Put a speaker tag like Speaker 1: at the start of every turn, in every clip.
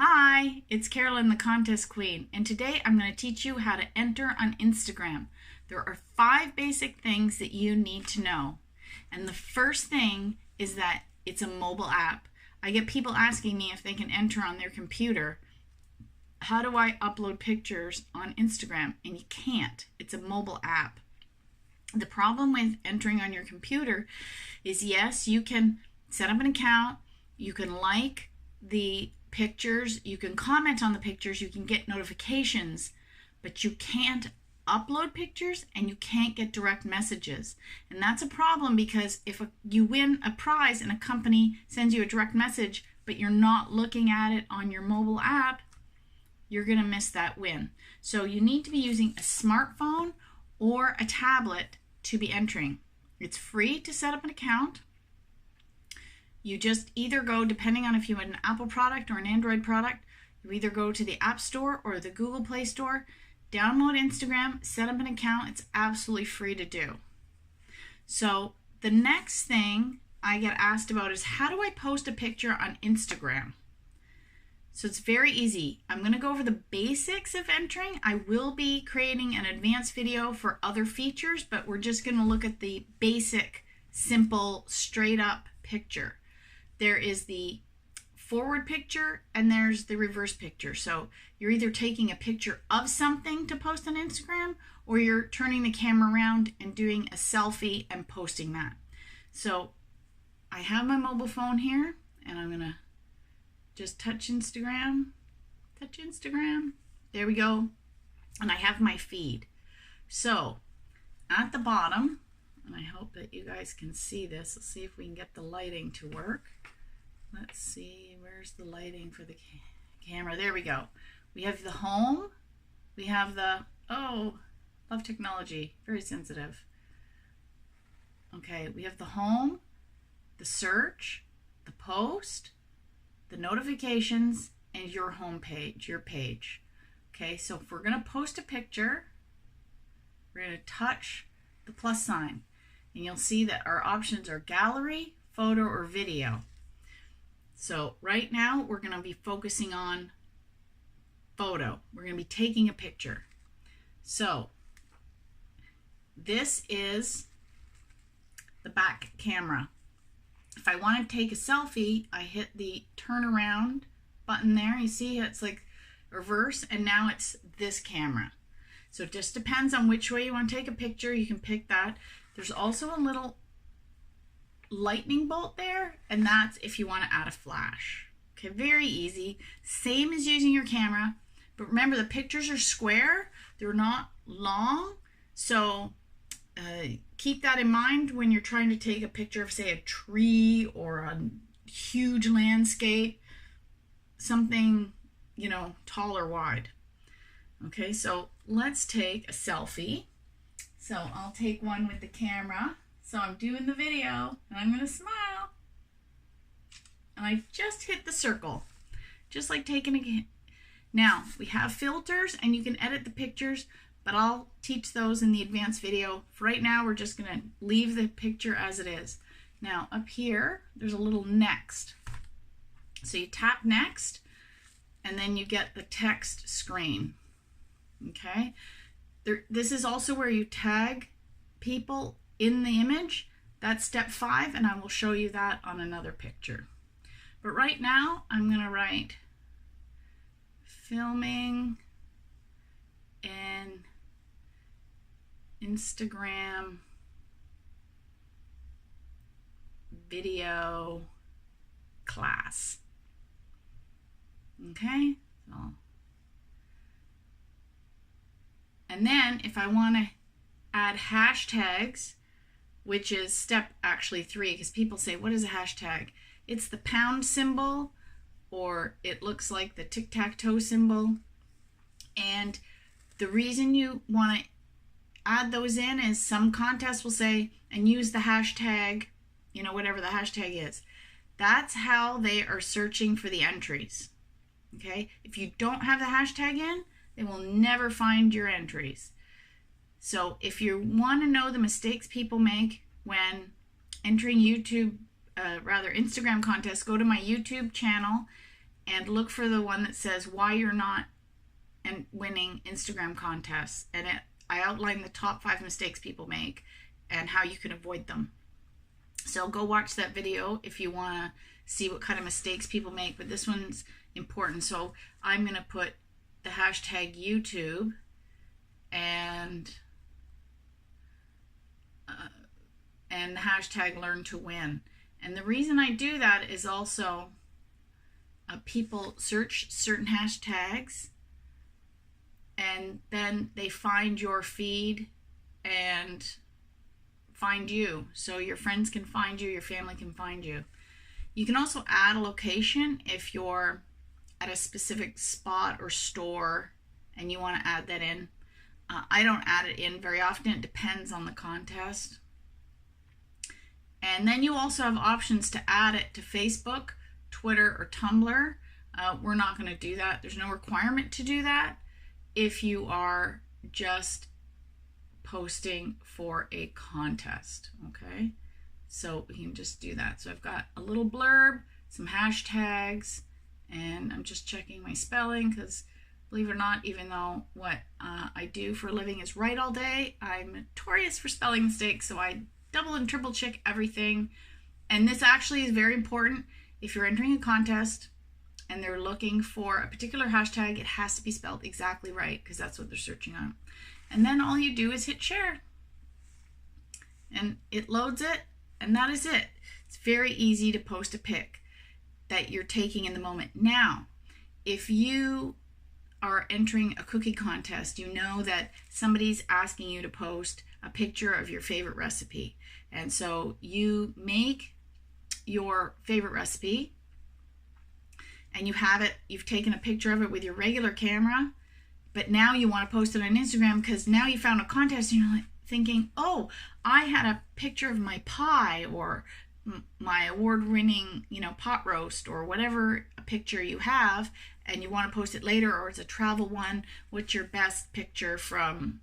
Speaker 1: Hi, it's Carolyn, the Contest Queen, and today I'm going to teach you how to enter on Instagram. There are 5 basic things that you need to know. And the first thing is that it's a mobile app. I get people asking me if they can enter on their computer. How do I upload pictures on Instagram? And you can't. It's a mobile app. The problem with entering on your computer is, yes, you can set up an account, you can like the pictures, you can comment on the pictures, you can get notifications, but you can't upload pictures and you can't get direct messages. And that's a problem because if you win a prize and a company sends you a direct message, but you're not looking at it on your mobile app, you're going to miss that win. So you need to be using a smartphone or a tablet to be entering. It's free to set up an account. You just either go, depending on if you want an Apple product or an Android product, you either go to the App Store or the Google Play Store, download Instagram, set up an account. It's absolutely free to do. So the next thing I get asked about is, how do I post a picture on Instagram? So it's very easy. I'm going to go over the basics of entering. I will be creating an advanced video for other features, but we're just going to look at the basic, simple, straight up picture. There is the forward picture and there's the reverse picture. So you're either taking a picture of something to post on Instagram, or you're turning the camera around and doing a selfie and posting that. So I have my mobile phone here and I'm going to just touch Instagram. There we go. And I have my feed. So at the bottom, and I hope that you guys can see this. Let's see if we can get the lighting to work. Let's see, where's the lighting for the camera? There we go. We have the home. We have the, oh, love technology, very sensitive. Okay, we have the home, the search, the post, the notifications, and your home page, your page. Okay, so if we're going to post a picture, we're going to touch the plus sign. And you'll see that our options are gallery, photo, or video. So right now we're going to be focusing on photo. We're going to be taking a picture. So this is the back camera. If I want to take a selfie, I hit the turn around button there. You see it's like reverse, and now it's this camera. So it just depends on which way you want to take a picture. You can pick that. There's also a little lightning bolt there, and that's if you want to add a flash. Okay, very easy. Same as using your camera, but remember the pictures are square. They're not long, so keep that in mind when you're trying to take a picture of, say, a tree or a huge landscape, something, you know, tall or wide. Okay, so let's take a selfie. So I'll take one with the camera. So I'm doing the video and I'm going to smile. And I just hit the circle, just like taking a... Now, we have filters and you can edit the pictures, but I'll teach those in the advanced video. For right now, we're just going to leave the picture as it is. Now, up here, there's a little next. So you tap next, and then you get the text screen. Okay? This is also where you tag people in the image. That's step 5, and I will show you that on another picture. But right now, I'm going to write filming an Instagram video class. Okay? So, and then if I want to add hashtags, which is step actually 3, because people say, what is a hashtag? It's the pound symbol, or it looks like the tic-tac-toe symbol. And the reason you want to add those in is some contests will say, and use the hashtag, you know, whatever the hashtag is. That's how they are searching for the entries. Okay? If you don't have the hashtag in, they will never find your entries. So if you want to know the mistakes people make when entering Instagram contests, go to my YouTube channel and look for the one that says why you're not winning Instagram contests. And I outline the top 5 mistakes people make and how you can avoid them. So go watch that video if you want to see what kind of mistakes people make, but this one's important. So I'm going to put the hashtag YouTube and the hashtag learn to win. And the reason I do that is also people search certain hashtags and then they find your feed and find you. So your friends can find you, your family can find you. You can also add a location if you're at a specific spot or store and you want to add that in. I don't add it in very often. It depends on the contest. And then you also have options to add it to Facebook, Twitter, or Tumblr. We're not going to do that. There's no requirement to do that if you are just posting for a contest, okay? So we can just do that. So I've got a little blurb, some hashtags, and I'm just checking my spelling because, believe it or not, even though what I do for a living is write all day, I'm notorious for spelling mistakes, so I double and triple check everything. And this actually is very important. If you're entering a contest and they're looking for a particular hashtag, it has to be spelled exactly right because that's what they're searching on. And then all you do is hit share. And it loads it, and that is it. It's very easy to post a pic that you're taking in the moment. Now, if you are entering a cookie contest, you know that somebody's asking you to post a picture of your favorite recipe. And so you make your favorite recipe and you have it, you've taken a picture of it with your regular camera, but now you want to post it on Instagram because now you found a contest and you're like thinking, oh, I had a picture of my pie or my award-winning, pot roast or whatever a picture you have, and you want to post it later, or it's a travel one. What's your best picture from,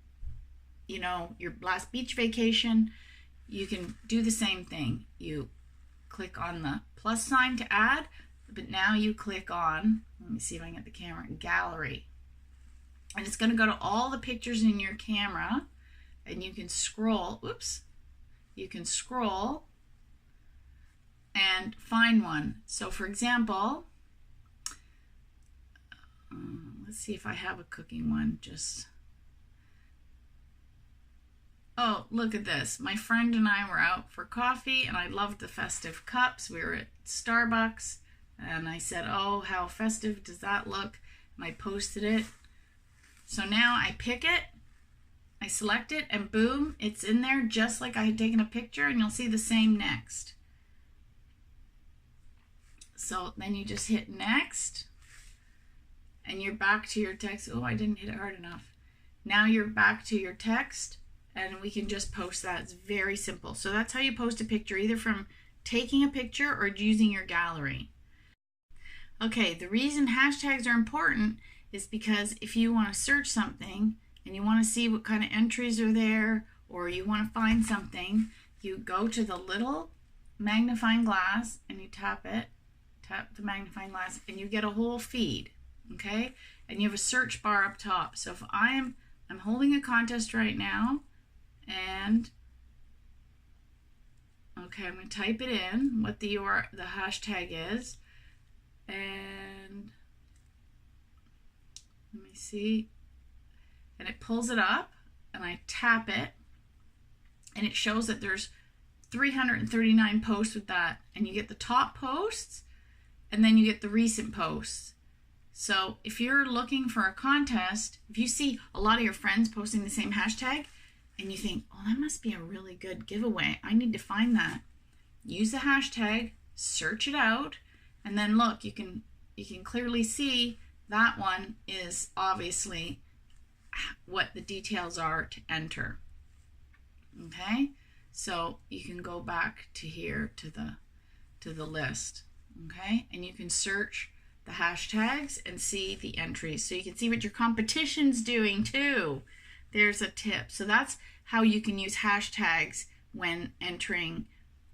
Speaker 1: your last beach vacation? You can do the same thing. You click on the plus sign to add, but now you click on, let me see if I can get the camera, gallery. And it's going to go to all the pictures in your camera, and you can scroll, you can scroll and find one. So for example, let's see if I have a cooking one. Oh, look at this. My friend and I were out for coffee and I loved the festive cups. We were at Starbucks and I said, oh, how festive does that look? And I posted it. So now I pick it, I select it, and boom, it's in there just like I had taken a picture, and you'll see the same next. So then you just hit next and you're back to your text. Oh, I didn't hit it hard enough. Now you're back to your text and we can just post that. It's very simple. So that's how you post a picture, either from taking a picture or using your gallery. Okay, the reason hashtags are important is because if you want to search something and you want to see what kind of entries are there, or you want to find something, you go to the little magnifying glass and you tap it, tap the magnifying glass, and you get a whole feed, okay? And you have a search bar up top. So if I'm holding a contest right now, and okay, I'm going to type it in, what the hashtag is, and let me see, and it pulls it up, and I tap it, and it shows that there's 339 posts with that, and you get the top posts, and then you get the recent posts. So if you're looking for a contest, if you see a lot of your friends posting the same hashtag, and you think, oh, that must be a really good giveaway, I need to find that, use the hashtag, search it out, and then look, you can clearly see that one is obviously what the details are to enter. Okay, so you can go back to here to the list. Okay, and you can search the hashtags and see the entries, so you can see what your competition's doing too. There's a tip. So that's how you can use hashtags when entering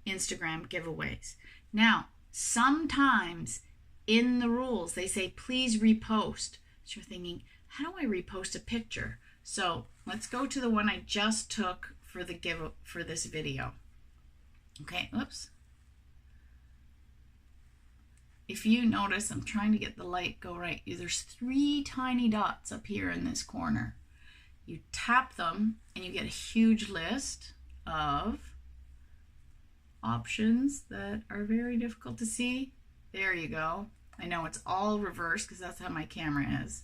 Speaker 1: Instagram giveaways. Now, sometimes in the rules, they say, please repost. So you're thinking, how do I repost a picture? So let's go to the one I just took for this video. Okay, oops. If you notice, I'm trying to get the light go right. There's 3 tiny dots up here in this corner. You tap them and you get a huge list of options that are very difficult to see. There you go. I know it's all reversed because that's how my camera is.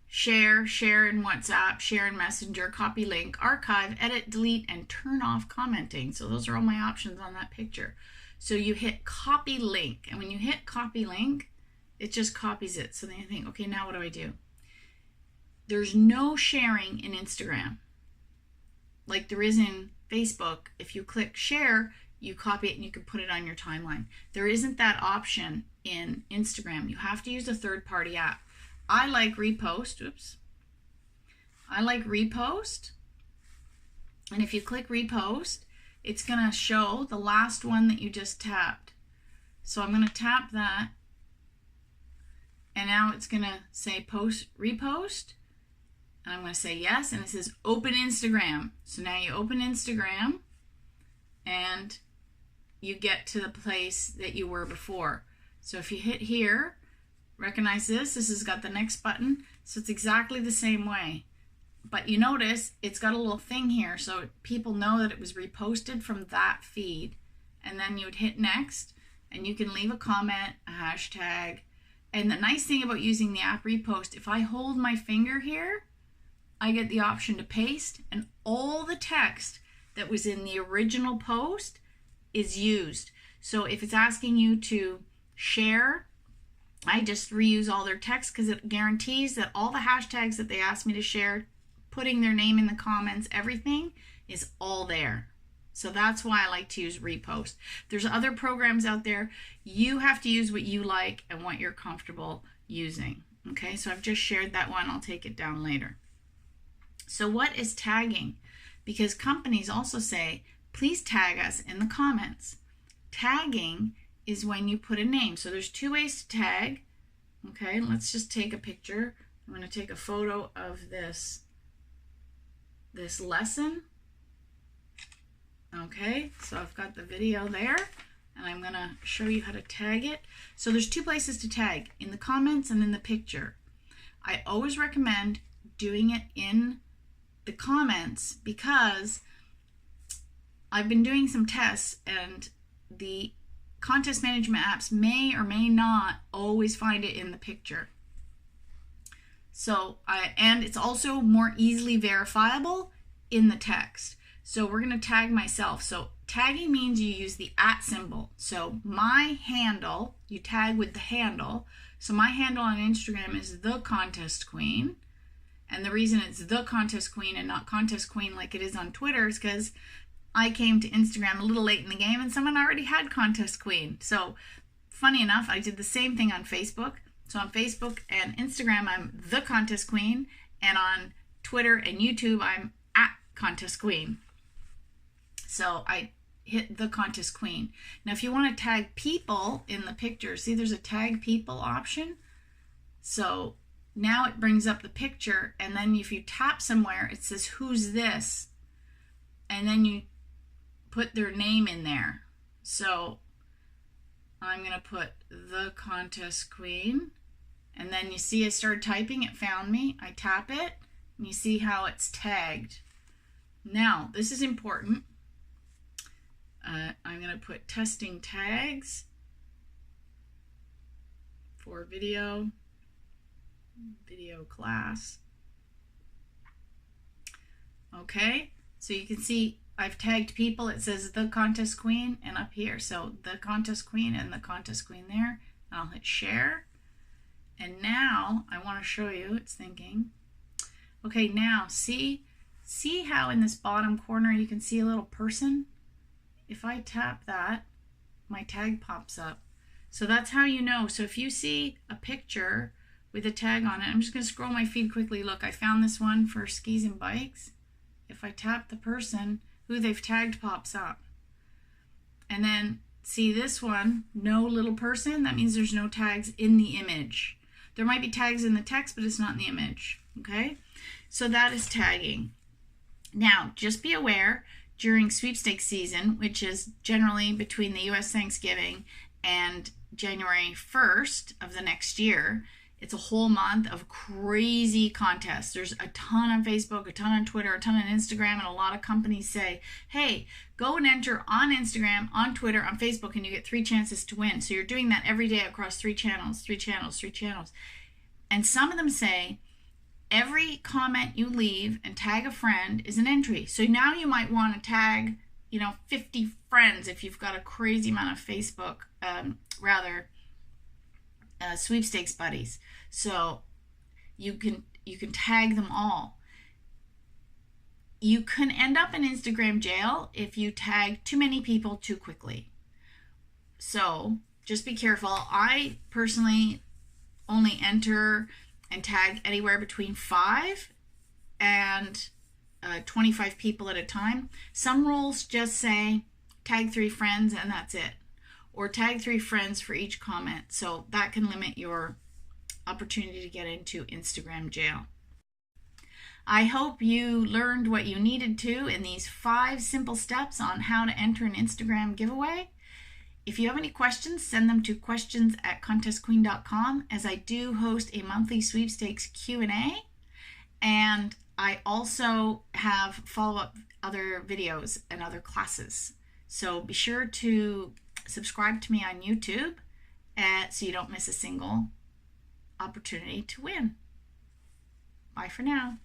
Speaker 1: Share, share in WhatsApp, share in Messenger, copy link, archive, edit, delete, and turn off commenting. So those are all my options on that picture. So you hit copy link, and when you hit copy link, it just copies it. So then you think, okay, now what do I do? There's no sharing in Instagram like there is in Facebook. If you click share, you copy it and you can put it on your timeline. There isn't that option in Instagram. You have to use a third-party app. I like repost. Oops. I like repost. And if you click repost, it's going to show the last one that you just tapped. So I'm going to tap that. And now it's going to say repost. And I'm going to say yes. And it says open Instagram. So now you open Instagram and you get to the place that you were before. So if you hit here, recognize this has got the next button. So it's exactly the same way. But you notice it's got a little thing here so people know that it was reposted from that feed. And then you would hit next and you can leave a comment, a hashtag. And the nice thing about using the app repost, if I hold my finger here, I get the option to paste, and all the text that was in the original post is used. So if it's asking you to share, I just reuse all their text because it guarantees that all the hashtags that they asked me to share, putting their name in the comments, everything is all there. So that's why I like to use repost. There's other programs out there. You have to use what you like and what you're comfortable using. Okay, so I've just shared that one. I'll take it down later. So what is tagging? Because companies also say, please tag us in the comments. Tagging is when you put a name. So there's 2 ways to tag. Okay, let's just take a picture. I'm going to take a photo of this lesson. Okay, so I've got the video there and I'm going to show you how to tag it. So there's 2 places to tag, in the comments and in the picture. I always recommend doing it in the comments because I've been doing some tests and the contest management apps may or may not always find it in the picture. So and it's also more easily verifiable in the text. So we're going to tag myself. So tagging means you use the @ symbol. So my handle, you tag with the handle. So my handle on Instagram is The Contest Queen. And the reason it's The Contest Queen and not Contest Queen like it is on Twitter is because I came to Instagram a little late in the game and someone already had Contest Queen. So funny enough, I did the same thing on Facebook. So on Facebook and Instagram, I'm The Contest Queen. And on Twitter and YouTube, I'm @Contest Queen. So I hit The Contest Queen. Now if you want to tag people in the picture, see there's a tag people option. So now it brings up the picture, and then if you tap somewhere, it says, who's this? And then you put their name in there. So I'm going to put The Contest Queen. And then you see I started typing, it found me. I tap it, and you see how it's tagged. Now, this is important. I'm going to put testing tags for video class. Okay, so you can see I've tagged people. It says The Contest Queen and up here. So The Contest Queen and The Contest Queen there. I'll hit share. And now I want to show you, it's thinking. Okay, now see how in this bottom corner you can see a little person? If I tap that, my tag pops up. So that's how you know. So if you see a picture with a tag on it, I'm just going to scroll my feed quickly. Look, I found this one for skis and bikes. If I tap the person, who they've tagged pops up. And then see this one, no little person, that means there's no tags in the image. There might be tags in the text, but it's not in the image, okay? So that is tagging. Now, just be aware, during sweepstakes season, which is generally between the US Thanksgiving and January 1st of the next year, it's a whole month of crazy contests. There's a ton on Facebook, a ton on Twitter, a ton on Instagram, and a lot of companies say, hey, go and enter on Instagram, on Twitter, on Facebook, and you get 3 chances to win. So you're doing that every day across 3 channels, 3 channels, 3 channels. And some of them say, every comment you leave and tag a friend is an entry. So now you might want to tag, 50 friends if you've got a crazy amount of Facebook, sweepstakes buddies. So you can tag them all. You can end up in Instagram jail if you tag too many people too quickly. So just be careful. I personally only enter and tag anywhere between 5 and 25 people at a time. Some rules just say tag 3 friends and that's it, or tag 3 friends for each comment. So that can limit your opportunity to get into Instagram jail. I hope you learned what you needed to in these 5 simple steps on how to enter an Instagram giveaway. If you have any questions, send them to questions@contestqueen.com, as I do host a monthly sweepstakes Q&A, and I also have follow-up other videos and other classes. So be sure to subscribe to me on YouTube so you don't miss a single opportunity to win. Bye for now.